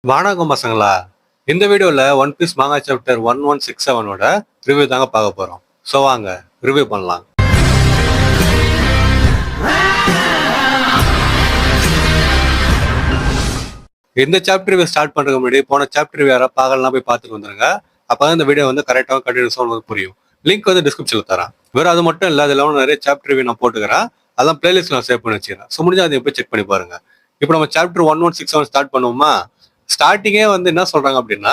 வணக்கம் பசங்களா. இந்த வீடியோல ஒன் பீஸ் மாங்கா சாப்டர் 1167ஓட ரிவ்யூ தாங்க பார்க்க போறோம். ஸோ வாங்க ரிவ்யூ பண்ணலாம். இந்த சாப்டர் ரிவ்யூ ஸ்டார்ட் பண்றதுக்கு முன்னாடி போன சாப்டர் ரிவ்யூ யாராவது பார்க்கலாம் போய் பார்த்துட்டு வந்துருங்க. அப்பதான் இந்த வீடியோ வந்து கரெக்டாக கண்டினியூஸாக உங்களுக்கு புரியும். லிங்க் வந்து டிஸ்கிரிப்ஷன்ல தரேன். வேற அது மட்டும் இல்லை, அதில் நிறைய சாப்டர் ரிவ்யூ நான் போட்டுக்கிறேன். அதான் பிளேலிஸ்ட் நான் சேவ் பண்ணி வச்சுக்கிறேன். ஸோ முடிஞ்சா அதை போய் செக் பண்ணி பாருங்க. இப்போ நம்ம சாப்டர் 1167 ஸ்டார்ட் பண்ணுவோமா? ஸ்டார்டிங்கே வந்து என்ன சொல்றாங்க அப்படின்னா,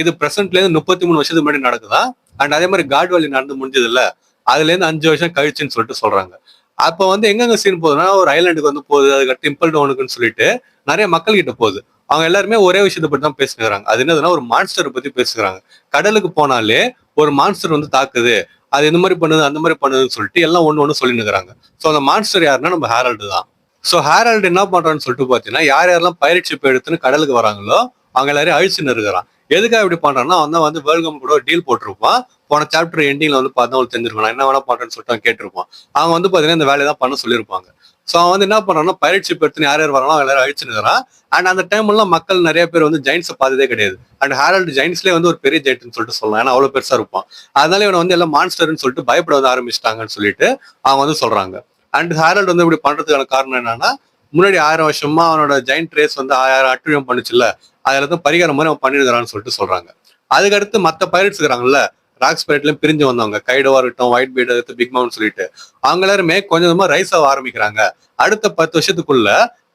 இது பிரசன்ட்ல இருந்து 33 வருஷத்துக்கு முன்னாடி நடக்குதா. அண்ட் அதே மாதிரி காட் வேலி நடந்து முடிஞ்சது இல்ல, அதுல இருந்து 5 வருஷம் கழிச்சுன்னு சொல்லிட்டு சொல்றாங்க. அப்ப வந்து எங்கெங்க சீன் போகுதுன்னா, ஒரு ஐலாண்டுக்கு வந்து போகுது, அதுக்கு டிம்பிள் டவுனுக்குன்னு சொல்லிட்டு நிறைய மக்கள் கிட்ட போகுது. அவங்க எல்லாருமே ஒரே விஷயத்தை பத்தி தான் பேசுகிறாங்க. அது என்னதுன்னா, ஒரு மான்ஸ்டரை பத்தி பேசுகிறாங்க. கடலுக்கு போனாலே ஒரு மான்ஸ்டர் வந்து தாக்குது, அது இந்த மாதிரி பண்ணுது அந்த மாதிரி பண்ணுதுன்னு சொல்லிட்டு எல்லாம் ஒண்ணு சொல்லிட்டு இருக்கிறாங்க. ஸோ அந்த மான்ஸ்டர் யாருன்னா நம்ம ஹேரல்டு தான். ஸோ ஹேரல்டு என்ன பண்றான்னு சொல்லிட்டு பாத்தீங்கன்னா, யார் யாரெல்லாம் பைரட் ஷிப் எடுத்துன்னு கடலுக்கு வராங்களோ அவங்க எல்லாரையும் அழிச்சுன்னு இருக்கிறான். எதுக்காக இப்படி பண்றான்னா, அவன் தான் வந்து வேர்ல்கம் கூட ஒரு டீல் போட்டிருப்பான். போன சாப்டர் எண்டிங்ல வந்து பார்த்தா அவங்களுக்கு தெரிஞ்சிருக்கும், நான் என்ன வேணா பண்றேன்னு சொல்லிட்டு அவன் கேட்டிருப்பான். அவங்க வந்து பாத்தீங்கன்னா இந்த வேலையை தான் பண்ண சொல்லியிருப்பாங்க. ஸோ அவன் வந்து என்ன பண்றான்னா, பைரட் ஷிப் எடுத்துன்னு யார் யார் வரானோ அவங்க எல்லாரும் அழிச்சுருக்கிறான். அண்ட் அந்த டைம்லாம் மக்கள் நிறைய பேர் வந்து ஜெயின்ஸை பார்த்ததே கிடையாது. அண்ட் ஹேரல்டு ஜெயின்ஸ்லேயே வந்து ஒரு பெரிய ஜெயின்ட்னு சொல்லிட்டு சொல்லலாம், ஏன்னா அவ்வளவு பெருசா இருப்பான். அதனால இவனை வந்து எல்லாம் மான்ஸ்டர்னு சொல்லிட்டு பயப்பட வந்து ஆரம்பிச்சிட்டாங்கன்னு சொல்லிட்டு அவங்க வந்து சொல்றாங்க. அண்ட் ஹேரல்டு வந்து இப்படி பண்றதுக்கான காரணம் என்னன்னா, முன்னாடி 1000 வருஷமா அவனோட ஜெயின்ட் ரேஸ் வந்து 1000 அட்டுழியம் பண்ணுச்சுல்ல, அதுல இருந்து பரிகாரம் மாதிரி அவன் பண்ணிருக்கிறான்னு சொல்லிட்டு சொல்றாங்க. அதுக்கடுத்து மத்த பைரட்ஸ் இருக்கிறாங்கல்ல, ராக்ஸ் பைரட்லயும் பிரிஞ்சு வந்தவங்க, கைடோவா இருக்கட்டும், ஒயிட் பீட், அடுத்து பிக் மவுண்ட் சொல்லிட்டு அவங்க எல்லாருமே கொஞ்சம் கொஞ்சமா ரைஸ் ஆக ஆரம்பிக்கிறாங்க. அடுத்த 10 வருஷத்துக்குள்ள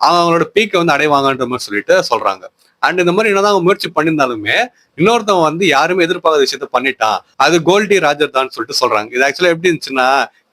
அவங்களோட பீக்கை வந்து அடைவாங்கன்ற மாதிரி சொல்லிட்டு சொல்றாங்க. அண்ட் இந்த மாதிரி என்னதான் அவங்க முயற்சி பண்ணியிருந்தாலுமே இன்னொருத்தவன் வந்து யாருமே எதிர்பார்க்காத விஷயத்த பண்ணிட்டான், அது கோல்டி ராஜர் தான் சொல்லிட்டு சொல்றாங்க. இது ஆக்சுவலா எப்படி இருந்துச்சுன்னா,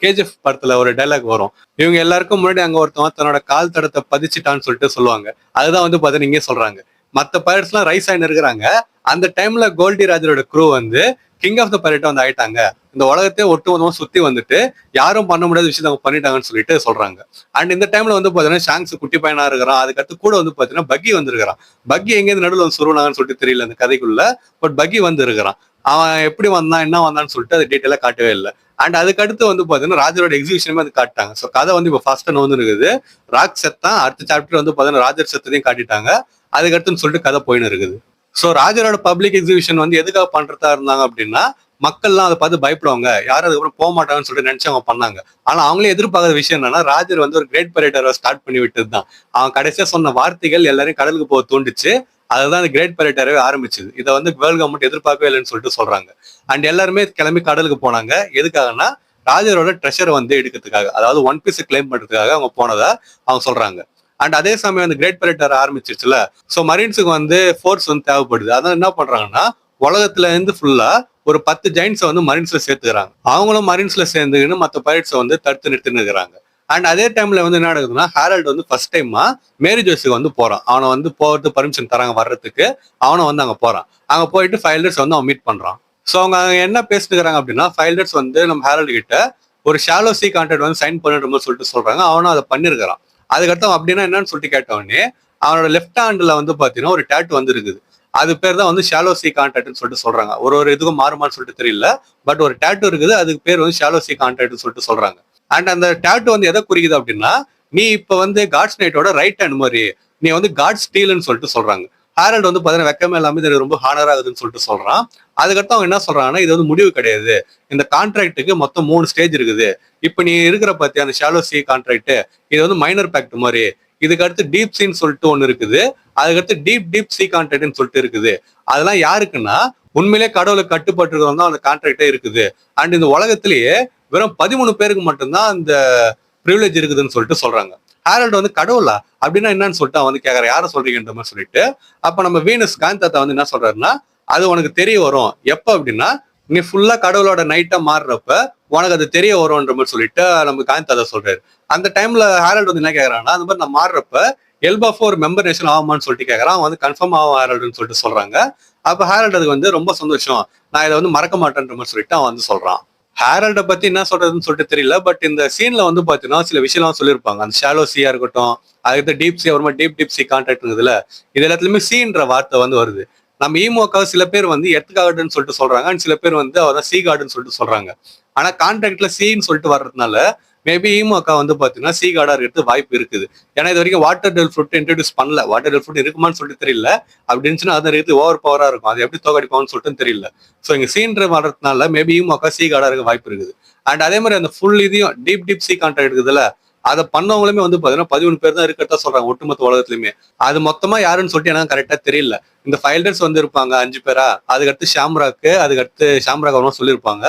கேஜிஎஃப் படத்துல ஒரு டைலாக் வரும், இவங்க எல்லாருக்கும் முன்னாடி அங்க ஒருத்தவன் தன்னோட கால் தடத்தை பதிச்சுட்டான்னு சொல்லிட்டு சொல்லுவாங்க. அதுதான் வந்து பாத்தீங்கன்னா இங்கே சொல்றாங்க. மத்த பைரட்ஸ் எல்லாம் ரைஸ் ஆயின்னு இருக்கிறாங்க. அந்த டைம்ல கோல்டி ராஜரோட க்ரூ வந்து கிங் ஆஃப் த பைரட் வந்து ஆயிட்டாங்க. இந்த உலகத்தையே ஒட்டுமொத்தமா சுத்தி வந்துட்டு யாரும் பண்ண முடியாத விஷயத்த அவங்க பண்ணிட்டாங்கன்னு சொல்லிட்டு சொல்றாங்க. அண்ட் இந்த டைம்ல வந்து பாத்தீங்கன்னா ஷாங்ஸ் குட்டி பையனா இருக்கிறான். அதுக்கடுத்து கூட வந்து பாத்தீங்கன்னா பக்கி வந்திருக்கிறான். பக்கி எங்கேருந்து நடுவில் வந்து சுருவனாங்கன்னு சொல்லிட்டு தெரியல அந்த கதைக்குள்ள. பட் பக்கி வந்து இருக்கிறான். அவன் எப்படி வந்தான் என்ன வந்தான்னு சொல்லிட்டு அது டீட்டெயிலா காட்டவே இல்லை. அண்ட் அதுக்கடுத்து வந்து பாத்தீங்கன்னா ராஜரோட எக்ஸிபிஷனுமே வந்து காட்டாங்க. ஸோ கதை வந்து இப்போ ஃபர்ஸ்ட் வந்து இருக்குது. ராக் செத்தான், அடுத்த சாப்டர் வந்து பாத்தீங்கன்னா ராஜர் செத்ததையும் காட்டிட்டாங்க. அதுக்கடுத்துன்னு சொல்லிட்டு கதை போயின்னு இருக்குது. ஸோ ராஜரோட பப்ளிக் எக்ஸிபிஷன் வந்து எதுக்காக பண்றதா இருந்தாங்க அப்படின்னா, மக்கள்லாம் அதை பார்த்து பயப்படுவாங்க, யாரும் அதுக்கப்புறம் போக மாட்டாங்கன்னு சொல்லிட்டு நினைச்சு அவங்க பண்ணாங்க. ஆனா அவங்களே எதிர்பார்க்காத விஷயம் என்னன்னா, ராஜர் வந்து ஒரு கிரேட் பைரேட்டரை ஸ்டார்ட் பண்ணி விட்டது தான். அவன் கடைசியா சொன்ன வார்த்தைகள் எல்லாரையும் கடலுக்கு போக தூண்டுச்சு. அதுதான் அந்த கிரேட் பைரேட்டரவே ஆரம்பிச்சது. இதை வந்து வேர்ல்ட் கவர்மெண்ட் எதிர்பார்க்கவே இல்லைன்னு சொல்லிட்டு சொல்றாங்க. அண்ட் எல்லாருமே கிளம்பி கடலுக்கு போனாங்க. எதுக்காகனா, ராஜரோட ட்ரெஷரை வந்து எடுக்கிறதுக்காக, அதாவது ஒன் பீஸ் கிளைம் பண்றதுக்காக அவங்க போனதா அவங்க சொல்றாங்க. அண்ட் அதே சமயம் அந்த கிரேட் பைரேட்டர் ஆரம்பிச்சிருச்சுல, ஸோ மரீன்ஸுக்கு வந்து ஃபோர்ஸ் வந்து தேவைப்படுது. அதான் என்ன பண்றாங்கன்னா, உலகத்துல இருந்து ஃபுல்லா ஒரு 10 ஜெயின்ஸை வந்து மரீன்ஸ்ல சேர்த்துக்கிறாங்க. அவங்களும் மரீன்ஸ்ல சேர்ந்துக்கின்னு மற்ற பைரட்ஸை வந்து தடுத்து நிறுத்தின்னு இருக்கிறாங்க. அண்ட் அதே டைம்ல வந்து என்ன நடக்குதுன்னா, ஹேரல்டு வந்து ஃபர்ஸ்ட் டைமா மேரி ஜோஸுக்கு வந்து போறான். அவனை வந்து போறது பர்மிஷன் தராங்க வர்றதுக்கு. அவனை வந்து அங்க போறான். அங்க போயிட்டு ஃபைல்டர்ஸ் வந்து அவன் மீட் பண்றான். ஸோ அவங்க என்ன பேசிட்டுக்கிறாங்க அப்படின்னா, ஃபைல்டர்ஸ் வந்து நம்ம ஹேரல்டு கிட்ட ஒரு ஷாலோ சி கான்ட்ராக்ட் வந்து சைன் பண்ணிட்டு சொல்லிட்டு சொல்றாங்க. அவனும் அதை பண்ணிருக்கிறான். அதுக்கடுத்து அப்படின்னா என்னன்னு சொல்லிட்டு கேட்டவொடனே, அவனோட லெஃப்ட் ஹேண்ட்ல வந்து பாத்தீங்கன்னா ஒரு டேட்டு வந்து இருக்குது. அது பேர் தான் வந்து ஷாலோ சி கான்ட்ராக்ட்னு சொல்லிட்டு சொல்றாங்க. ஒரு இதுக்கும் மாறுமான்னு சொல்லிட்டு தெரியல. பட் ஒரு டேட்டு இருக்குது, அதுக்கு பேர் வந்து ஷாலோ சி கான்ட்ராக்ட்னு சொல்லிட்டு சொல்றாங்க. அண்ட் அந்த டேட்டு வந்து எதை குறிக்குது அப்படின்னா, நீ இப்ப வந்து காட்ஸ் நைட்டோட ரைட் ஹேண்ட் மாதிரி, நீ வந்து காட் ஸ்டீல்னு சொல்லிட்டு சொல்றாங்க. ஹேரல்டு வந்து பாத்தீங்கன்னா வெக்கமே இல்லாம இது ரொம்ப ஹானர் ஆகுதுன்னு சொல்லிட்டு சொல்றான். அதுக்கடுத்து அவங்க என்ன சொல்றாங்கன்னா, இது வந்து முடிவு கிடையாது, இந்த கான்ட்ராக்டுக்கு மொத்தம் 3 ஸ்டேஜ் இருக்குது. இப்ப நீ இருக்கிற பத்தி அந்த ஷாலோ சி கான்ட்ராக்ட், இது வந்து மைனர் பேக்ட் மாதிரி. இதுக்கு அடுத்து டீப் சீன்னு சொல்லிட்டு ஒண்ணு இருக்குது. அதுக்கடுத்து டீப் சி கான்ட்ராக்ட்னு சொல்லிட்டு இருக்குது. அதெல்லாம் யாருக்குன்னா, உண்மையிலே கடவுளுக்கு கட்டுப்பட்டு தான் அந்த கான்ட்ராக்டே இருக்குது. அண்ட் இந்த உலகத்திலேயே வெறும் 13 பேருக்கு மட்டும்தான் அந்த ப்ரிவிலேஜ் இருக்குதுன்னு சொல்லிட்டு சொல்றாங்க. ஹேரல்டு வந்து கடவுளா அப்படின்னா என்னன்னு சொல்லிட்டு அவன் வந்து கேட்கற, யாரை சொல்றீங்கன்ற மாதிரி சொல்லிட்டு. அப்ப நம்ம வீனஸ் காந்தாத்தா வந்து என்ன சொல்றாருன்னா, அது உனக்கு தெரிய வரும் எப்ப அப்படின்னா, நீ ஃபுல்லா கடவுளோட நைட்டா மாறுறப்ப உனக்கு அது தெரிய வரும்ன்ற மாதிரி சொல்லிட்டு நம்ம காந்தாத்தா சொல்றாரு. அந்த டைம்ல ஹேரல்டு வந்து என்ன கேட்கறான்னா, அந்த மாதிரி நான் மாறுறப்ப எல்பாஃபோ ஒரு மெம்பர் நேஷன் ஆகுமான்னு சொல்லிட்டு கேட்கறான். அவன் வந்து கன்ஃபார்ம் ஆகும் ஹேரல்டுன்னு சொல்லிட்டு சொல்றாங்க. அப்ப ஹேரல்டு அதுக்கு வந்து ரொம்ப சந்தோஷம், நான் இதை வந்து மறக்க மாட்டேன்ற மாதிரி சொல்லிட்டு அவன் வந்து சொல்றான். ஹேரல்ட பத்தி என்ன சொல்றதுன்னு சொல்லிட்டு தெரியல. பட் இந்த சீன்ல வந்து பாத்தீங்கன்னா சில விஷயம்லாம் சொல்லியிருப்பாங்க. அந்த ஷாலோ சியா இருக்கட்டும், அதுக்கு டீப் சி, அப்புறமா டீப் சி கான்ட்ராக்ட் இருக்குதுல, இது எல்லாத்துலயுமே சீன்ற வார்த்தை வந்து வருது. நம்ம ஈமோக்காக சில பேர் வந்து எர்த் கார்டுன்னு சொல்லிட்டு சொல்றாங்க, அண்ட் சில பேர் வந்து அவதான் சி கார்டுன்னு சொல்லிட்டு சொல்றாங்க. ஆனா கான்ட்ராக்ட்ல சீன்னு சொல்லிட்டு வர்றதுனால மேபி ஈமோக்கா வந்து பாத்தீங்கன்னா சி கார்டா இருக்கிறது வாய்ப்பு இருக்குது. ஏன்னா இது வரைக்கும் வாட்டர் டெல் ஃப்ரூட் இன்ட்ரடியூஸ் பண்ணல. வாட்டர் டெல் ஃப்ரூட் இருக்குமான்னு சொல்லிட்டு தெரியல. அப்படி இருந்துச்சுன்னா அது இருக்கிறது ஓவர் பவரா இருக்கும். அது எப்படி தோக்கடிப்பான்னு சொல்லிட்டு தெரியல. ஸோ இங்க சீன்ற வர்றதுனால மேபி ஈமோக்கா சி கார்டா இருக்க வாய்ப்பு இருக்குது. அண்ட் அதே மாதிரி அந்த ஃபுல் இதையும் டீப் சி கான்டாக்ட் இருக்குதுல்ல, அதை பண்ணவங்களுமே வந்து பாத்தீங்கன்னா 13 பேர் தான் இருக்கிறதா சொல்றாங்க ஒட்டுமொத்த உலகத்துலயுமே. அது மொத்தமா யாருன்னு சொல்லிட்டு எனக்கு கரெக்டா தெரியல. இந்த ஃபைல்டர்ஸ் வந்து இருப்பாங்க 5 பேரா, அதுக்கடுத்து ஷாம்ராக்கு, அதுக்கடுத்து ஷாம்ராக் அவரும் சொல்லியிருப்பாங்க,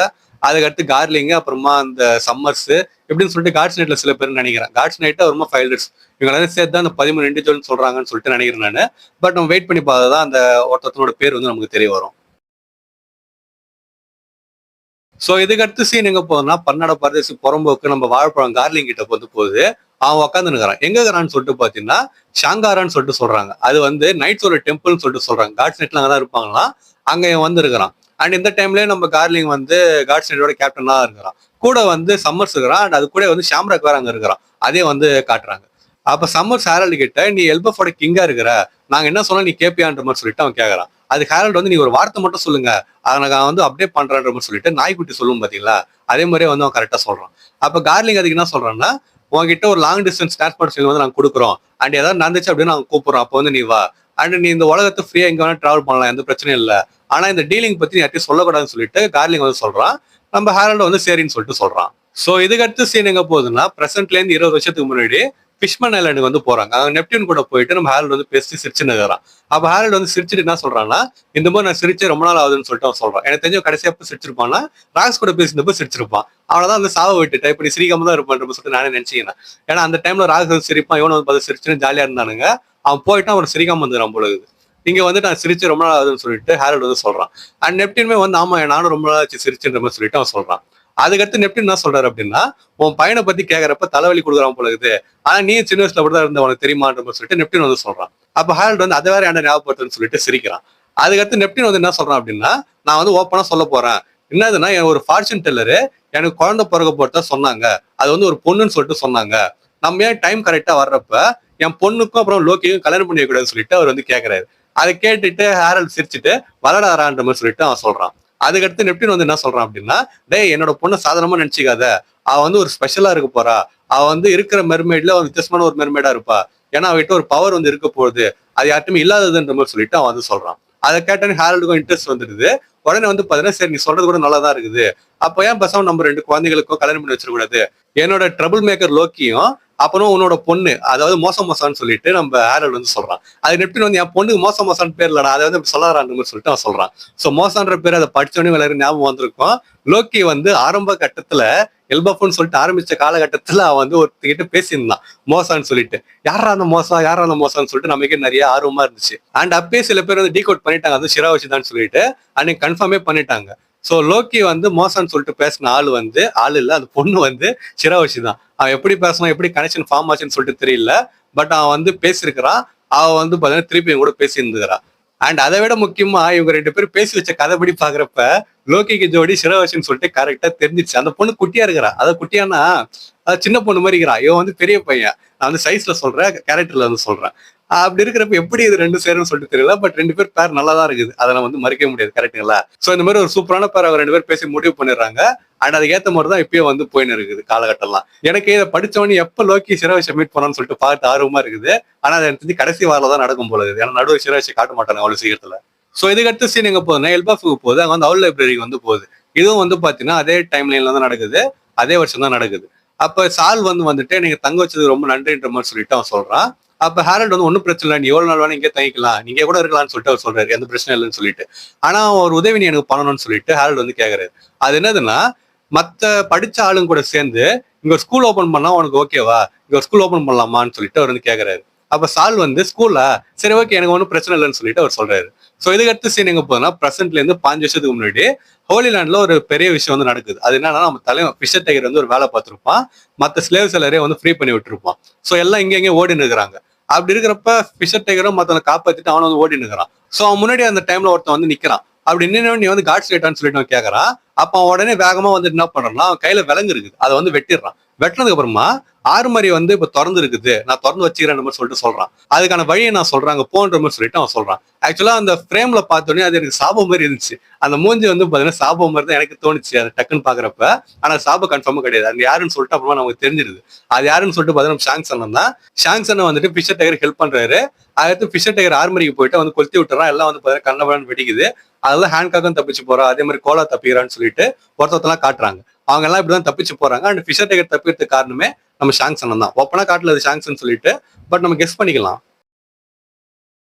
அதுக்கடுத்து கார்லிங், அப்புறமா அந்த சம்மர்ஸ் எப்படின்னு சொல்லிட்டு காட்ஸ் நைட்ல சில பேர் நினைக்கிறேன். காட்ஸ் நைட் அப்புறமா ஃபைல்டர்ஸ் இவங்க எல்லாரும் சேர்த்து தான் அந்த 13 இண்டிவிஜுவல் சொல்றாங்கன்னு சொல்லிட்டு நினைக்கிறேன் நான். பட் நம்ம வெயிட் பண்ணி பார்த்தா தான் அந்த ஒருத்தனோட பேர் வந்து நமக்கு தெரிய வரும். சோ இதுக்கு அடுத்து சீன் எங்க போகுதுன்னா, பன்னாட பரதேசி புறம்போக்கு நம்ம வாழைப்பழம் கார்லிங் கிட்ட வந்து போகுது. அவன் உட்காந்து இருக்கிறான். எங்க இருக்கிறான்னு சொல்லிட்டு பாத்தீங்கன்னா ஷாங்காரான்னு சொல்லிட்டு சொல்றாங்க. அது வந்து நைட்ஸோட டெம்பிள்னு சொல்லிட்டு சொல்றாங்க. காட்ஸ் நைட்ல அங்கதான் இருப்பாங்களாம். அங்க இவன் வந்து இருக்கிறான். அண்ட் இந்த டைம்லயே நம்ம கார்லிங் வந்து காட்ஸ் நைட்டோட கேப்டனா இருக்கிறான். கூட வந்து சம்மர்ஸ் இருக்கிறான். அண்ட் அது கூட வந்து ஷாம்ராக் வேற அங்க இருக்கிறான். அதே வந்து காட்டுறாங்க. அப்ப சம்மர்ஸ் ஹேரல்டு கிட்ட, நீ எல்பஃபோட கிங்கா இருக்கிற, நாங்க என்ன சொன்னா நீ கேப்பியான்ற மாதிரி சொல்லிட்டு அவன் கேக்குறான். அது ஹேரல்டு வந்து, நீ ஒரு வார்த்தை மட்டும் சொல்லுங்க, அதை நான் வந்து அப்படியே பண்றேன்ற மாதிரி சொல்லிட்டு நாய்க்குட்டி சொல்லும் பாத்தீங்களா, அதே மாதிரியே வந்து அவன் கரெக்டா சொல்றான். அப்ப கார்லிங் அதுக்கு என்ன சொல்றான்னா, உங்ககிட்ட ஒரு லாங் டிஸ்டன்ஸ் டிரான்ஸ்போர்ட் வந்து நாங்க கொடுக்குறோம். அண்ட் ஏதாவது நடந்துச்சு அப்படின்னு நாங்க கூப்பிடுறோம். அப்போ வந்து நீ வா. அண்ட் நீ இந்த உலகத்தை ஃப்ரீயா எங்க வேணா டிராவல் பண்ணலாம், எந்த பிரச்சனையும் இல்லை. ஆனா இந்த டீலிங் பத்தி நீ யார்ட்டையும் சொல்லக்கூடாதுன்னு சொல்லிட்டு கார்லிங் வந்து சொல்றான். நம்ம ஹேரல்டு வந்து சரின்னு சொல்லிட்டு சொல்றான். சோ இதுக்கு அடுத்து சீன் எங்க போகுதுன்னா, பிரசன்ட்ல இருந்து 20 வருஷத்துக்கு முன்னாடி ஃபிஷ்மன் ஐலாண்டுக்கு வந்து போறாங்க. அங்க நெப்டியூன் கூட போயிட்டு நம்ம ஹேரல்டு வந்து பேசி சிரிச்சுன்னு இருக்கிறான். அப்ப ஹேரல்டு வந்து சிரிச்சுட்டு என்ன சொல்றான்னா, இந்த மாதிரி நான் சிரிச்சே ரொம்ப நாள் ஆகுதுன்னு சொல்லிட்டு அவன் சொல்றான். எனக்கு தெரிஞ்ச கடைசியா எப்ப சிரிச்சிருப்பான்னா, ராக்ஸ் கூட பேசினப்ப சிரிச்சிருப்பான். அவனதான் வந்து சாவ விட்டுட்டா, இப்படி சிரிக்காம தான் இருப்பான்ற சொல்லிட்டு நானே நினைச்சேன். ஏன்னா அந்த டைம்ல ராக்ஸ் வந்து சிரிப்பான், இவன் வந்து பார்த்து சிரிச்சுன்னு ஜாலியா இருந்தானுங்க. அவன் போயிட்டு அவன் சிரிக்காம வந்துடுறான் போல இருக்குது. இங்க வந்து நான் சிரிச்சு ரொம்ப நாள் ஆகுதுன்னு சொல்லிட்டு ஹேரல்டு வந்து சொல்றான். அண்ட் நெப்டியூனுமே வந்து ஆமா நானும் ரொம்ப நாள் ஆச்சு சிரிச்சுன்ற மாதிரி சொல்லிட்டு அவன் சொல்றான். அதுக்கடுத்து நெப்டியூன் என்ன சொல்றாரு அப்படின்னா, உன் பையனை பத்தி கேக்குறப்ப தலைவலி கொடுக்குறான் போல இருக்குது, ஆனா நீ சின்ன வயசுல அப்படிதான் இருந்த, உனக்கு தெரியுமான்ற மாதிரி சொல்லிட்டு நெப்டியூன் வந்து சொல்றான். அப்ப ஹேரல்டு வந்து அதை வேற என்ன ஞாபகப்படுத்துன்னு சொல்லிட்டு சிரிக்கிறான். அதுக்கடுத்து நெப்டியூன் வந்து என்ன சொல்றான் அப்படின்னா, நான் வந்து ஓப்பனா சொல்ல போறேன். என்னதுன்னா, ஒரு ஃபார்ச்சூன் டெல்லரு எனக்கு குழந்தை பிறக்க போறதா சொன்னாங்க. அது வந்து ஒரு பொண்ணுன்னு சொல்லிட்டு சொன்னாங்க. நம்ம ஏன் டைம் கரெக்டா வர்றப்ப என் பொண்ணுக்கும் அப்புறம் லோக்கியும் கல்யாணம் பண்ணி வைக்கக்கூடாதுன்னு சொல்லிட்டு அவர் வந்து கேட்கிறாரு. அதை கேட்டுட்டு ஹேரல்டு சிரிச்சுட்டு வளடாரான்ற மாதிரி சொல்லிட்டு அவன் சொல்றான். அதுக்கடுத்து நெப்டியூன் வந்து என்ன சொல்றான் அப்படின்னா, டேய் என்னோட பொண்ணை சாதாரணமா நினைச்சிக்காத, அவ வந்து ஒரு ஸ்பெஷலா இருக்க போறா, அவ வந்து இருக்கிற மெர்மைட்ல ஒரு வித்தியாசமான ஒரு மெர்மைடா இருப்பா, ஏன்னா அவகிட்ட ஒரு பவர் வந்து இருக்க போகுது, அது யார்ட்டுமே இல்லாததுன்ற மாதிரி சொல்லிட்டு அவன் வந்து சொல்றான். அதை கேட்டோன்னு ஹேரல்டுக்கும் இன்ட்ரெஸ்ட் வந்துடுது. உடனே வந்து பாத்தீங்கன்னா, சரி நீ சொல்றது கூட நல்லா தான் இருக்குது, அப்ப ஏன் பசங்க நம்ம 2 குழந்தைகளுக்கும் கல்யாணம் பண்ணி வச்சிடக்கூடாது, என்னோட ட்ரபிள் மேக்கர் லோக்கியும் அப்புறம் உன்னோட பொண்ணு அதாவது மோசமான்னு சொல்லிட்டு நம்ம ஹேரல்டு வந்து சொல்றான். அது நெப்டியூன் வந்து, என் பொண்ணுக்கு மோசமான்னு பேர் இல்லடா, அதை வந்து சொல்லாரான்னு சொல்லிட்டு அவன் சொல்றான். சோ மோசான்ற பேர் அதை படிச்சோடனே எல்லாரும் ஞாபகம் வந்திருக்கும். லோக்கி வந்து ஆரம்ப கட்டத்துல எல்பஃப்னு சொல்லிட்டு ஆரம்பிச்ச காலகட்டத்துல அவன் வந்து ஒருத்தகிட்ட பேசியிருந்தான் மோசான்னு சொல்லிட்டு. யாரா அந்த மோசான்னு சொல்லிட்டு நமக்கு நிறைய ஆர்வமா இருந்துச்சு. அண்ட் அப்பயே சில பேர் வந்து டீகோட் பண்ணிட்டாங்க, அது ஷிராவஷிதான் சொல்லிட்டு அன்னைக்கு கன்ஃபார்மே பண்ணிட்டாங்க. சோ லோக்கி வந்து மோசான்னு சொல்லிட்டு பேசின ஆள் இல்ல, அந்த பொண்ணு வந்து ஷிராவஷி தான். அவன் எப்படி பேசணும், எப்படி கனெக்ஷன் ஃபார்ம் ஆச்சுன்னு சொல்லிட்டு தெரியல. பட் அவன் வந்து பேசியிருக்கிறான். அவன் வந்து பாத்தீங்கன்னா திருப்பி கூட பேசி இருந்துக்கிறான். அண்ட் அதை விட முக்கியமா இவங்க 2 பேரும் பேசி வச்ச கதைப்படி பாக்குறப்ப லோக்கிக்கு ஜோடி ஷிராவஷின்னு சொல்லிட்டு கரெக்டா தெரிஞ்சிச்சு. அந்த பொண்ணு குட்டியா இருக்கிறா, அதாவது குட்டியானா சின்ன பொண்ணு மாதிரி இருக்கிறா, இவன் வந்து பெரிய பையன். நான் வந்து சைஸ்ல சொல்றேன், கேரக்டர்ல வந்து சொல்றேன். அப்படி இருக்கிறப்ப எப்படி இது 2 சேரும்னு சொல்லிட்டு தெரியல. பட் 2 பேர் பேர் நல்லா தான் இருக்குது, அதை நம்ம வந்து மறைக்க முடியாது. கரெக்டுங்களா? சோ இந்த மாதிரி ஒரு சூப்பரான பேர் அவங்க 2 பேர் பேசி முடிவு பண்ணிடுறாங்க. அண்ட் அதுக்கு ஏத்த மாதிரி தான் இப்பயும் வந்து போயின்னு இருக்குது காலகட்டம்லாம். எனக்கு இதை படிச்சவனே எப்ப லோக்கி ஷிராவஷியை மீட் பண்ணான்னு சொல்லிட்டு பார்த்து ஆர்வமா இருக்குது. ஆனா அது எனக்கு கடைசி வாரில் தான் நடக்கும் போல இருக்குது. ஏன்னா நடுவு ஷிராவஷி காட்ட மாட்டாங்க அவ்வளவு சீக்கிரத்துல. சோ இதுக்கு அடுத்த சீன் எங்க போகுதுன்னா, எல்பாஃபுக்கு போகுது. அங்க வந்து அவுல் லைப்ரரிக்கு வந்து போகுது. இதுவும் வந்து பாத்தீங்கன்னா அதே டைம் லைன்ல தான் நடக்குது, அதே வருஷம் தான் நடக்குது. அப்ப சால் வந்துட்டு நீங்க தங்க வச்சது ரொம்ப நன்றின்ற மாதிரி சொல்லிட்டு அவன் சொல்றான். அப்ப ஹேரல்டு வந்து ஒன்னும் பிரச்சனை இல்லை, நீ எவ்வளவு நாள் வேணா இங்கே தங்கிக்கலாம், நீங்க கூட இருக்கலாம்னு சொல்லிட்டு அவர் சொல்றாரு, எந்த பிரச்சனை இல்லைன்னு சொல்லிட்டு. ஆனா ஒரு உதவி நீ எனக்கு பண்ணணும்னு சொல்லிட்டு ஹேரல்டு வந்து கேக்குறாரு. அது என்னதுன்னா, மத்த படிச்ச ஆளுங்க கூட சேர்ந்து இங்க ஒரு ஸ்கூல் ஓபன் பண்ணா உனக்கு ஓகேவா, இங்க ஒரு ஸ்கூல் ஓபன் பண்ணலாமான்னு சொல்லிட்டு அவர் வந்து கேக்குறாரு. அப்ப சால் வந்து ஸ்கூலா, சரி ஓகே எனக்கு ஒன்றும் பிரச்சனை இல்லைன்னு சொல்லிட்டு அவர் சொல்றாரு. சோ இதுக்கு அடுத்து சீன் எங்க போகுதுன்னா, பிரசன்ட்ல இருந்து 5 வருஷத்துக்கு முன்னாடி ஹோலி லேண்ட்ல ஒரு பெரிய விஷயம் வந்து நடக்குது. அது என்னன்னா, நம்ம தலைவன் ஃபிஷர் டைகர் வந்து ஒரு வேலை பார்த்திருப்பான், மத்த ஸ்லேவ்ஸ் எல்லாரையும் வந்து ஃப்ரீ பண்ணி விட்டுருப்பான். சோ எல்லாம் இங்க ஓடின்னு இருக்கிறாங்க. அப்படி இருக்கிறப்ப ஃபிஷர் டைகரும் மத்தவனை காப்பாத்திட்டு அவனை வந்து ஓடின்னு இருக்கிறான். சோ அவன் முன்னாடி அந்த டைம்ல ஒருத்தன் வந்து நிக்கிறான். அப்படி நின்று நீ வந்து காட்ஸ் லேட்டான்னு சொல்லிட்டு அவன் கேட்கறான். அப்ப அவன் உடனே வேகமா வந்து என்ன பண்றான்னா, அவன் கையில விலங்கு இருக்குது, அதை வந்து வெட்டிடுறான். வெட்டினதுக்கு அப்புறமா ஆர்மரி வந்து இப்ப திறந்து இருக்குது, நான் திறந்து வச்சுக்கிறேன் மாதிரி சொல்லிட்டு சொல்றான். அதுக்கான வழியை நான் சொல்றேன் அங்க போன்ற மாதிரி சொல்லிட்டு அவன் சொல்றான். ஆக்சுவலா அந்த ஃப்ரேம்ல பார்த்தோன்னே அது எனக்கு சாபம் மாதிரி இருந்துச்சு. அந்த மூஞ்சி வந்து பாத்தீங்கன்னா சாபம் மாதிரி தான் எனக்கு தோணுச்சு அது டக்குன்னு பாக்குறப்ப. ஆனா சாபம் கன்ஃபார்மா கிடையாது. அது யாருன்னு சொல்லிட்டு அப்புறமா நமக்கு தெரிஞ்சிருது. அது யாருன்னு சொல்லிட்டு பாத்தீங்கன்னா ஷாங்ஸ் அண்ணன் தான். ஷாங்ஸ் அண்ணன் வந்துட்டு ஃபிஷர் டைகர் ஹெல்ப் பண்றாரு. அடுத்து ஃபிஷர் டைகர் ஆர்மரிக்கு போயிட்டு வந்து கொளுத்தி விட்டுறான். எல்லாம் வந்து பாத்தீங்கன்னா கண்ணபலன்னு வெடிக்குது. அதெல்லாம் ஹேண்ட்காக்கும் தப்பிச்சு போறா, அதே மாதிரி கோலா தப்பிக்கிறான்னு சொல்லிட்டு ஒருத்தலாம் காட்டுறாங்க. அவங்க எல்லாம் இப்படிதான் தப்பிச்சு போறாங்க. அண்ட் ஃபிஷர் டைகர் தப்பிக்கிறதுக்கு காரணமே நம்ம ஷாங்ஸ் அண்ணன் தான். ஓப்பனா காட்டல அது ஷாங்ஸ்ன்னு சொல்லிட்டு, பட் நம்ம கெஸ் பண்ணிக்கலாம்.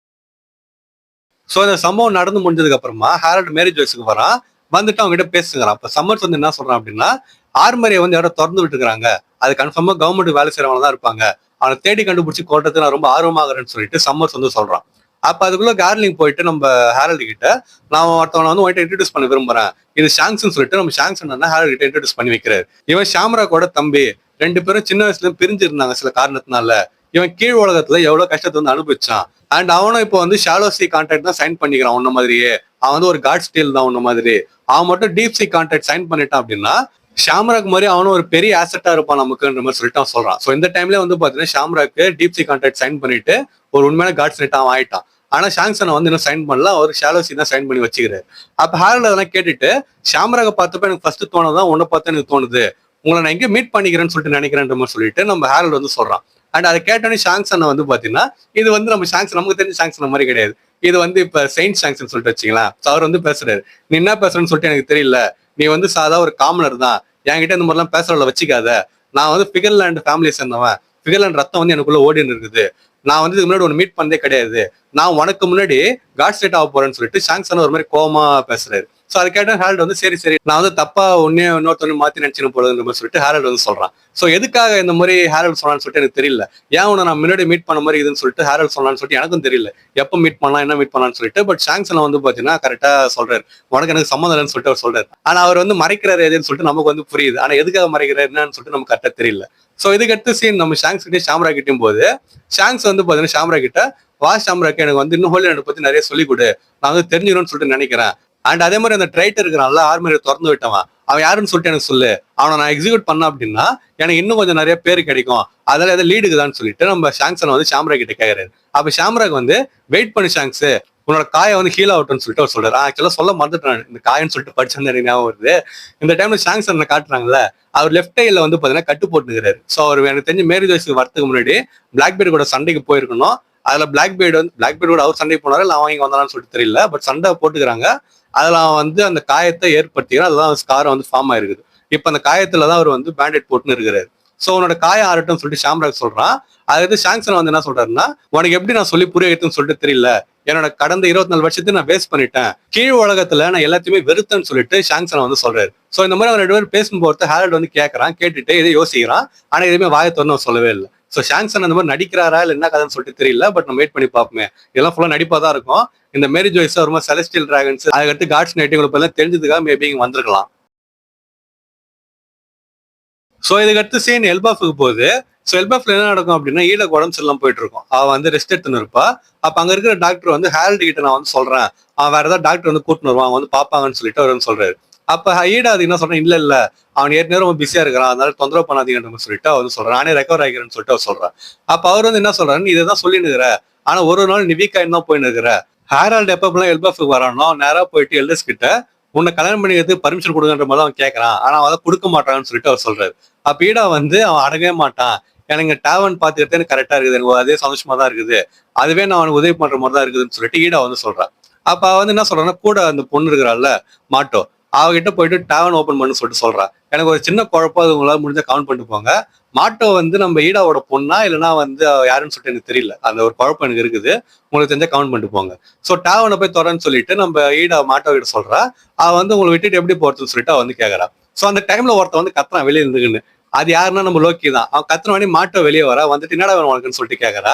சோ இந்த சம்பவம் நடந்து முடிஞ்சதுக்கு அப்புறமா ஹாரல்ட் மேரி ஜோய்ஸுக்கு வரான். வந்துட்டு அவங்க கிட்ட பேசுகிறான். அப்ப சம்மர்ஸ் வந்து என்ன சொல்றான் அப்படின்னா, ஆர்மரியை வந்து யாரோ திறந்து விட்டுருக்காங்க, அது கன்ஃபார்மா கவர்மெண்ட் வேலை செய்யறவங்க தான் இருப்பாங்க, அவனை தேடி கண்டுபிடிச்சு கொள்றது நான் ரொம்ப ஆர்வமாகறேன்னு சொல்லிட்டு சம்மர்ஸ் வந்து சொல்றான். அப்ப அதுக்குள்ள கார்லிங் போயிட்டு நம்ம ஹாரல்ட் கிட்ட, நான் ஒருத்தவனை வந்து உன்கிட்ட இன்ட்ரடியூஸ் பண்ண விரும்புறேன், இது ஷாங்ஸ்ன்னு சொல்லிட்டு நம்ம ஷாங்ஸ் என்ன ஹாரல்ட் கிட்ட இன்ட்ரடியூஸ் பண்ணி வைக்கிறாரு. இவன் ஷாம்ராக்கோட தம்பி. 2 பேரும் சின்ன வயசுல பிரிஞ்சு இருந்தாங்க சில காரணத்தினால. இவன் கீழ் உலகத்துல எவ்வளவு கஷ்டத்தை வந்து அனுபவிச்சான். அண்ட் அவனும் இப்போ வந்து ஷாலோ சி கான்ட்ராக்ட் தான் சைன் பண்ணிக்கிறான் உன்ன மாதிரியே. அவன் வந்து ஒரு காட் ஸ்டீல் தான் உன்ன மாதிரி. அவன் மட்டும் டீப் சி கான்ட்ராக்ட் சைன் பண்ணிட்டான் அப்படின்னா ஷாம்ராக் மாதிரி அவனும் ஒரு பெரிய ஆசெட்டா இருப்பான் நமக்குன்ற மாதிரி சொல்லிட்டு அவன் சொல்றான். ஸோ இந்த டைம்ல வந்து பாத்தீங்கன்னா ஷாம்ராக்கு டீப் சி கான்ட்ராக்ட் சைன் பண்ணிட்டு ஒரு உண்மையான காட் ஸ்டேட் அவன் ஆயிட்டான். ஆனா ஷாங்சனை வந்து இன்னும் சைன் பண்ணல, அவர் ஷாலோ சி தான் சைன் பண்ணி வச்சுக்கிறாரு. அப்ப ஹாரல்ட் அதெல்லாம் கேட்டுட்டு, ஷாம்ராக பார்த்தப்ப எனக்கு ஃபர்ஸ்ட் தோணுதான் உன்னை பார்த்தா எனக்கு தோணுது, உங்களை நான் எங்க மீட் பண்ணிக்கிறேன்னு சொல்லிட்டு நினைக்கிறேன்ற மாதிரி சொல்லிட்டு நம்ம ஹாரல்ட் வந்து சொல்றான். அண்ட் அதை கேட்டோன்னே ஷாங்சனை வந்து பாத்தீங்கன்னா, இது வந்து நம்ம ஷாங்ஸ் நமக்கு தெரிஞ்ச ஷாங்சன் மாதிரி கிடையாது. இது வந்து இப்ப செயின்ட் ஷாங்சன் சொல்லிட்டு வச்சுக்கலாம். அவர் வந்து பேசுறாரு, நீ என்ன பேசுறேன்னு சொல்லிட்டு எனக்கு தெரியல, நீ வந்து சாதா ஒரு காமனர் தான், என்கிட்ட இந்த மாதிரிலாம் பேசுறவள வச்சுக்காத, நான் வந்து ஃபிகர்லேண்ட் ஃபேமிலியை சேர்ந்தவன், ஃபிகர்லேண்ட் ரத்தம் வந்து எனக்குள்ள ஓடின்னு இருக்குது, நான் வந்து இதுக்கு முன்னாடி ஒன்று மீட் பண்ணதே கிடையாது, நான் உனக்கு முன்னாடி காட் ஸ்டேட் ஆக போறேன்னு சொல்லிட்டு ஷாங்சன் ஒரு மாதிரி கோவமா பேசுறாரு. ஸோ அது கேட்ட ஹாரல்ட் வந்து சரி சரி நான் வந்து தப்பா ஒன்னே இன்னொருத்தவங்க மாத்தி நினைச்சுன்னு போடுதுன்ற மாதிரி சொல்லிட்டு ஹாரல்ட் வந்து சொல்றான். ஸோ எதுக்காக இந்த மாதிரி ஹாரல்ட் சொன்னான்னு சொல்லிட்டு எனக்கு தெரியல, ஏன் உன்னை நான் முன்னாடி மீட் பண்ண மாதிரி இதுன்னு சொல்லிட்டு ஹாரல்ட் சொன்னான்னு சொல்லிட்டு எனக்கும் தெரியல, எப்போ மீட் பண்ணலாம் என்ன மீட் பண்ணலாம்னு சொல்லிட்டு. பட் ஷாங்சன் வந்து பாத்தீங்கன்னா கரெக்டா சொல்றாரு, உனக்கு எனக்கு சம்மந்தம் இல்லைன்னு சொல்லிட்டு அவர் சொல்றாரு. ஆனா அவர் வந்து மறைக்கிறாரு எதுன்னு சொல்லிட்டு நமக்கு வந்து புரியுது, ஆனா எதுக்காக மறைக்கிறாரு என்னன்னு சொல்லிட்டு நமக்கு கரெக்டா தெரியல. ஸோ இதுக்கடுத்து சீன் நம்ம ஷாங்ஸ் கிட்டே ஷாம்ரா கிட்டையும் போது ஷாங்ஸ் வந்து பாத்தீங்கன்னா ஷாம்ரா கிட்ட, வா ஷாம்ராக்கு எனக்கு வந்து இன்னும் ஹோலி லேண்டை பத்தி நிறைய சொல்லிக் கொடு, நான் வந்து தெரிஞ்சுக்கணும்னு சொல்லிட்டு நினைக்கிறேன். அண்ட் அதே மாதிரி அந்த ட்ரைட்டர் இருக்கிறான்ல ஆர்மரியை திறந்து விட்டவன், அவன் யாருன்னு சொல்லிட்டு எனக்கு சொல்லு, அவனை நான் எக்ஸிக்யூட் பண்ண அப்படின்னா எனக்கு இன்னும் கொஞ்சம் நிறைய பேர் கிடைக்கும், அதில் எதாவது லீடுக்குதான்னு சொல்லிட்டு நம்ம ஷாங்சன் வந்து ஷாம்ரா கிட்ட கேட்கறாரு. அப்ப ஷாம்ராக் வந்து வெயிட் பண்ணு ஷாங்ஸ், உன்னோட காயை வந்து ஹீல் ஆகட்டும்னு சொல்லிட்டு அவர் சொல்றாரு. ஆக்சுவலா சொல்ல மறந்துட்டான், இந்த காயன்னு சொல்லிட்டு படிச்சோன்னு எனக்கு ஞாபகம் வருது. இந்த டைம்ல ஷாங்சன் காட்டுறாங்கல்ல, அவர் லெஃப்ட் கையில வந்து பாத்தீங்கன்னா கட்டு போட்டுக்கிறாரு. ஸோ அவர் எனக்கு தெரிஞ்சு மேரி ஜோய்ஸுக்கு வரதுக்கு முன்னாடி பிளாக்பேர்டு கூட சண்டைக்கு போயிருக்கணும். அதுல பிளாக்பேர்டு கூட அவர் சண்டைக்கு போனாரு இல்லை அவன் இங்க வந்தாலும் சொல்லிட்டு தெரியல, பட் சண்டை போட்டுக்கிறாங்க. அதுல அவன் வந்து அந்த காயத்தை ஏற்படுத்திக்கிறான், அதுதான் ஸ்கார் வந்து ஃபார்ம் ஆயிருக்குது. இப்ப அந்த காயத்துலதான் அவர் வந்து பேண்டேட் போட்டுன்னு இருக்கிறாரு. சோ உன்னோட காயம் ஆறட்டும் சொல்லிட்டு ஷாம்ராக் சொல்றான். அதாவது ஷாங்சன் வந்து என்ன சொல்றாருன்னா, உனக்கு எப்படி நான் சொல்லி புரிய வைத்துன்னு சொல்லிட்டு தெரியல, என்னோட கடந்த 24 வருஷத்தை நான் வேஸ்ட் பண்ணிட்டேன், கீழ் உலகத்துல நான் எல்லாத்தையுமே வெறுத்தேன்னு சொல்லிட்டு ஷாங்சன் வந்து சொல்றாரு. சோ இந்த மாதிரி அவங்க 2 பேரும் பேசும்போது ஹாரல்ட் வந்து கேட்கறான், கேட்டுட்டு இதை யோசிக்கிறான், ஆனா எதுவுமே வாயை திறந்து சொல்லவே இல்லை. ஸோ ஷாங்சன் அந்த மாதிரி நடிக்கிறாரா இல்லை என்ன கதைன்னு சொல்லிட்டு தெரியல, பட் நம்ம வெயிட் பண்ணி பார்ப்போமே. இதெல்லாம் ஃபுல்லாக நடிப்பாக தான் இருக்கும். இந்த மேரி ஜோய்ஸ் ஒரு மாதிரி செலஸ்டியல் டிராகன்ஸ் அதுக்கடுத்து காட்ஸ் நைட்டிங்களை எல்லாம் தெரிஞ்சதுக்காக மேபி இங்கே வந்திருக்கலாம். ஸோ இதுக்கடுத்து சீன் எல்பாஃபுக்கு போகுது. ஸோ எல்பாஃப்ல என்ன நடக்கும் அப்படின்னா, ஈடக்கு உடம்பு சரியில்லாம போயிட்டு இருக்கும், அவன் வந்து ரெஸ்ட் எடுத்துன்னு இருப்பா. அப்போ அங்கே இருக்கிற டாக்டர் வந்து ஹாரல்ட் கிட்ட நான் வந்து சொல்றேன், அவன் வேற ஏதாவது டாக்டர் வந்து கூட்டின்னு வருவான், அவங்க வந்து பார்ப்பாங்கன்னு சொல்லிட்டு அவர் வந்து சொல்றாரு. அப்ப ஈடா அது என்ன சொல்றேன், இல்ல அவன் ஏற்கனவே ரொம்ப பிஸியா இருக்கிறான், அதனால தொந்தரவு பண்ணாதீங்கன்னு சொல்லிட்டு அவர் சொல்றான், நானே ரெக்கவர் ஆகிறேன்னு சொல்லிட்டு அவர் சொல்றான். அப்ப அவர் வந்து என்ன சொல்றாரு, இதை தான் சொல்லின்னு இருக்கிற, ஆனா ஒரு நாள் நீ வீக் ஆயின்னு தான் போயின்னு இருக்கிற. ஹாரல்ட் எப்பெல்லாம் எல்பாஃபுக்கு வரானோ நேரா போயிட்டு எல்டர்ஸ் கிட்ட உன்னை கல்யாணம் பண்ணிக்கிறதுக்கு பர்மிஷன் கொடுங்கன்ற மாதிரி அவன் கேட்கறான், ஆனா அவன் கொடுக்க மாட்டான்னு சொல்லிட்டு அவர் சொல்றாரு. அப்ப ஈடா வந்து அவன் அடங்கவே மாட்டான், எனக்கு டேவன் பாத்துக்கிட்டே எனக்கு கரெக்டா இருக்குது, எனக்கு அதே சந்தோஷமா தான் இருக்குது, அதுவே நான் அவனுக்கு உதவி பண்ற மாதிரி தான் இருக்குதுன்னு சொல்லிட்டு ஈடா வந்து சொல்றான். அப்ப அவ வந்து என்ன சொல்றான்னா, கூட அந்த பொண்ணு இருக்கிறாள்ல மாட்டோ, அவகிட்ட போயிட்டு டேவன் ஓப்பன் பண்ணு சொல்லிட்டு சொல்றான். எனக்கு ஒரு சின்ன குழப்பம், அது உங்களால முடிஞ்சா கவுண்ட் பண்ணிட்டு போங்க, மாட்டோ வந்து நம்ம ஈடாவோட பொண்ணா இல்லைன்னா வந்து யாருன்னு சொல்லிட்டு எனக்கு தெரியல, அந்த ஒரு குழப்பம் எனக்கு இருக்குது, உங்களுக்கு தெரிஞ்சா கவுண்ட் பண்ணிட்டு போங்க. ஸோ டேவனை போய் தொடர்ன்னு சொல்லிட்டு நம்ம ஈடா மாட்டோ கிட்ட சொல்றா. அவ வந்து உங்களை விட்டுட்டு எப்படி போறதுன்னு சொல்லிட்டு அவ வந்து கேட்கறா. ஸோ அந்த டைம்ல ஒருத்த வந்து கத்துறான் வெளியே இருந்துக்குன்னு, அது யாருன்னா நம்ம லோக்கி தான். அவன் கத்துன மாட்டோ வெளியே வரா, வந்துட்டு என்னடா வேணும் உனக்குன்னு சொல்லிட்டு கேட்கறா.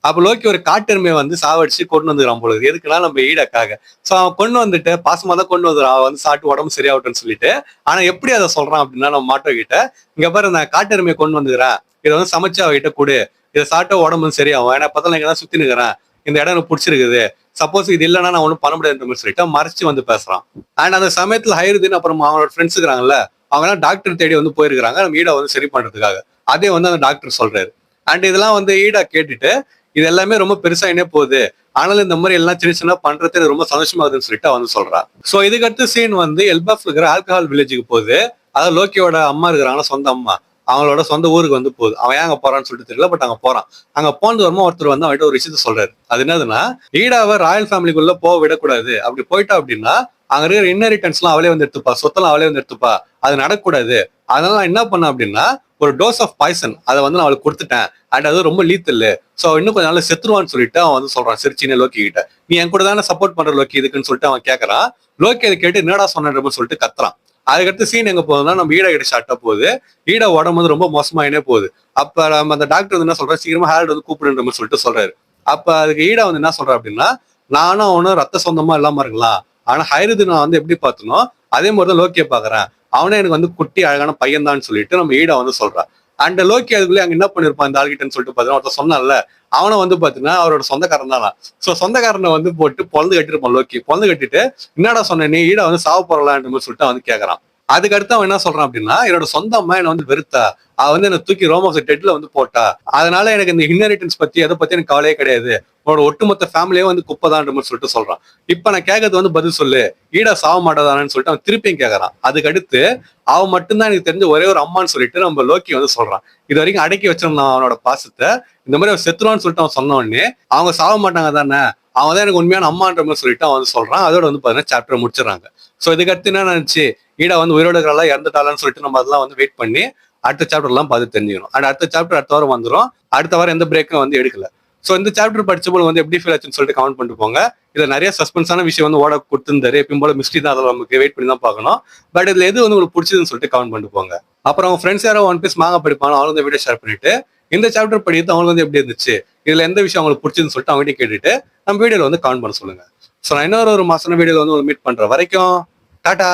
அப்ப லோக்கி ஒரு காட்டெருமையை வந்து சாவடிச்சு கொண்டு வந்துக்கிறான் பொழுது, எதுக்குன்னா நம்ம ஈடக்காக. சோ அவன் கொண்டு வந்துட்டு பாசமா தான் கொண்டு வந்துடுறான், அவன் வந்து சாப்பிட்டு உடம்பு சரியாகட்டும்னு சொல்லிட்டு. ஆனா எப்படி அதை சொல்றான் அப்படின்னா, நம்ம மாட்டோ கிட்ட இங்க பாரு நான் காட்டெருமையை கொண்டு வந்துக்கிறேன், இதை வந்து சமைச்சு அவகிட்ட கொடு, இதை சாப்பிட்டா உடம்பு சரியாகும், ஏன்னா பத்தல இங்க தான் சுத்தி நிற்கிறேன், இந்த இடம் எனக்கு பிடிச்சிருக்குது, சப்போஸ் இது இல்லைன்னா நான் ஒன்றும் பண்ண முடியாதுன்ற மாதிரி சொல்லிட்டு மறைச்சு வந்து பேசுறான். அண்ட் அந்த சமயத்துல ஹைருதீன் அப்புறம் அவனோட ஃப்ரெண்ட்ஸ் இருக்கிறாங்கல்ல, அவங்க எல்லாம் டாக்டர் தேடி வந்து போயிருக்காங்க நம்ம ஈடை வந்து சரி பண்றதுக்காக. அதே வந்து அந்த டாக்டர் சொல்றாரு. அண்ட் இதெல்லாம் வந்து ஈடா கேட்டுட்டு இது எல்லாமே ரொம்ப பெருசா என்ன போகுது, ஆனாலும் இந்த மாதிரி எல்லாம் சின்ன சின்ன பண்றது எனக்கு ரொம்ப சந்தோஷமா இருக்குன்னு சொல்லிட்டு வந்து சொல்றா. சோ இதுக்கு அடுத்த சீன் வந்து எல்பாஃப்ல இருக்கிற ஆல்கஹால் வில்லேஜுக்கு போகுது. அதாவது லோக்கியோட அம்மா இருக்கிறாங்க, சொந்த அம்மா, அவங்களோட சொந்த ஊருக்கு வந்து போகுது. அவன் ஏன் அங்க போறான்னு சொல்லிட்டு தெரியல, பட் அங்க போறான். அங்க போனது வருமா ஒருத்தர் வந்து அவன்கிட்ட ஒரு விஷயத்த சொல்றாரு. அது என்னதுன்னா, ஈடாவை ராயல் ஃபேமிலிக்குள்ள போக விடக்கூடாது, அப்படி போயிட்டா அப்படின்னா அங்க இருக்கிற இன்னரிட்டன்ஸ் எல்லாம் அவளே வந்து எடுத்துப்பா, சொத்தெல்லாம் அவளே வந்து எடுத்துப்பா, அது நடக்கக்கூடாது. அதனால நான் என்ன பண்ணேன் அப்படின்னா, ஒரு டோஸ் ஆஃப் பாய்சன் அதை வந்து நான் அவளுக்கு கொடுத்துட்டேன். அண்ட் அது ரொம்ப லீத்தல். சோ இன்னும் கொஞ்சம் நாள் செத்துருவான்னு சொல்லிட்டு அவன் வந்து சொல்றான் சிரிச்சினே லோக்கி கிட்ட. நீ என் கூட தானே சப்போர்ட் பண்ற லோக்கி இதுக்குன்னு சொல்லிட்டு அவன் கேட்கறான். லோக்கி அதை கேட்டு என்னடா சொன்னு சொல்லிட்டு கத்துறான். அதுக்கடுத்து சீன் எங்க போகுதுன்னா, நம்ம ஈடா கிட்ட ஷார்ட்டா போகுது. ஈடா உடம்பு வந்து ரொம்ப மோசமாயினே போகுது. அப்ப நம்ம அந்த டாக்டர் வந்து என்ன சொல்றாரு, சீக்கிரமா ஹேரல்ட் வந்து கூப்பிடுன்ற மாதிரி சொல்லிட்டு சொல்றாரு. அப்ப அதுக்கு ஈடா வந்து என்ன சொல்றா அப்படின்னா, நானும் அவனும் ரத்த சொந்தமா இல்லாம இருக்கலாம், ஆனா ஹைரது நான் வந்து எப்படி பார்த்தனோ அதே மாதிரிதான் லோக்கியை பாக்குறேன். அவனே எனக்கு வந்து குட்டி அழகான பையன் தான் சொல்லிட்டு நம்ம ஈடா வந்து சொல்றா. அண்ட் லோக்கி அதுக்குள்ளே அங்க என்ன பண்ணிருப்பான் இந்த ஆள்கிட்டன்னு சொல்லிட்டு பாத்தீங்கன்னா, ஒருத்தர் சொன்னான்ல, அவனை வந்து பாத்தீங்கன்னா அவரோட சொந்தக்காரன் தானா. சோ சொந்தக்காரனை வந்து போட்டு பொழந்து கட்டிருப்பான் லோக்கி. பொழந்து கட்டிட்டு என்னடா சொன்ன நீ, ஈடா வந்து சாவ போறலான்ற மாதிரி சொல்லிட்டு வந்து கேட்கறான். அதுக்கு அடுத்து அவன் என்ன சொல்றான் அப்படின்னா, என்னோட சொந்த அம்மா என்ன வந்து வெறுத்தா, அவ வந்து என்ன தூக்கி ரோமாக்ஸ் டெட்ல வந்து போட்டா, அதனால எனக்கு இந்த இன்ஹெரிட்டன்ஸ் பத்தி எதை பத்தி எனக்கு கவலையே கிடையாது, உன்னோட ஒட்டுமொத்த ஃபேமிலியே வந்து குப்பைதான்ற மாதிரி சொல்லிட்டு சொல்றான். இப்ப நான் கேட்கறது வந்து பதில் சொல்லு, ஈடா சாவ மாட்டாதானு சொல்லிட்டு அவன் திருப்பியும் கேட்கறான். அதுக்கு அடுத்து அவன் மட்டும்தான் எனக்கு தெரிஞ்ச ஒரே ஒரு அம்மான்னு சொல்லிட்டு நம்ம லோக்கி வந்து சொல்றான். இது வரைக்கும் அடக்கி வச்சிருந்தான் அவனோட பாசத்தை. இந்த மாதிரி அவன் செத்துருவான்னு சொல்லிட்டு அவன் சொன்ன உடனே அவங்க சாவ மாட்டாங்க தானே, அவன் தான் எனக்கு உண்மையான அம்மான்ற மாதிரி சொல்லிட்டு அவன் வந்து சொல்றான். அதோட வந்து பாத்தீங்கன்னா சாப்டர் முடிச்சிடறாங்க. சோ இதுக்கு அடுத்து என்ன நினைச்சு, ஈடா வந்து உயிரோட இருக்கிறாளா இறந்துட்டாளான்னு சொல்லிட்டு நம்ம அதெல்லாம் வந்து வெயிட் பண்ணி அடுத்த சாப்டர் எல்லாம் பார்த்து தெரிஞ்சுக்கணும். அண்ட் அடுத்த சாப்டர் அடுத்த வாரம் வந்துடும். அடுத்த வாரம் எந்த பிரேக்கும் வந்து எடுக்கல. சோ இந்த சாப்டர் படிச்சபோது வந்து எப்படி ஃபீல் ஆச்சுன்னு சொல்லிட்டு கமெண்ட் பண்ணிட்டு போங்க. இதுல நிறைய சஸ்பென்ஸான விஷயம் வந்து ஓட கொடுத்துருந்தாரு. எப்பயும் போல மிஸ்ட்ரி தான், அதில் நமக்கு வெயிட் பண்ணி தான் பார்க்கணும். பட் இதுல எது வந்து உங்களுக்கு பிடிச்சதுன்னு சொல்லிட்டு கமெண்ட் பண்ணிட்டு போங்க. அப்புறம் அவங்க ஃப்ரெண்ட்ஸ் யாரோ ஒன் பீஸ் மாங்க படிப்பாங்க, அவங்க வந்து வீடியோ ஷேர் பண்ணிட்டு இந்த சாப்டர் படித்து அவங்களுக்கு வந்து எப்படி இருந்துச்சு, இதுல எந்த விஷயம் அவங்களுக்கு பிடிச்சதுன்னு சொல்லிட்டு அவங்ககிட்ட கேட்டுட்டு நம்ம வீடியோல வந்து கமெண்ட் பண்ண சொல்லுங்க. ஸோ நான் இன்னொரு மாசம் வீடியோல வந்து மீட் பண்ற வரைக்கும் டாடா.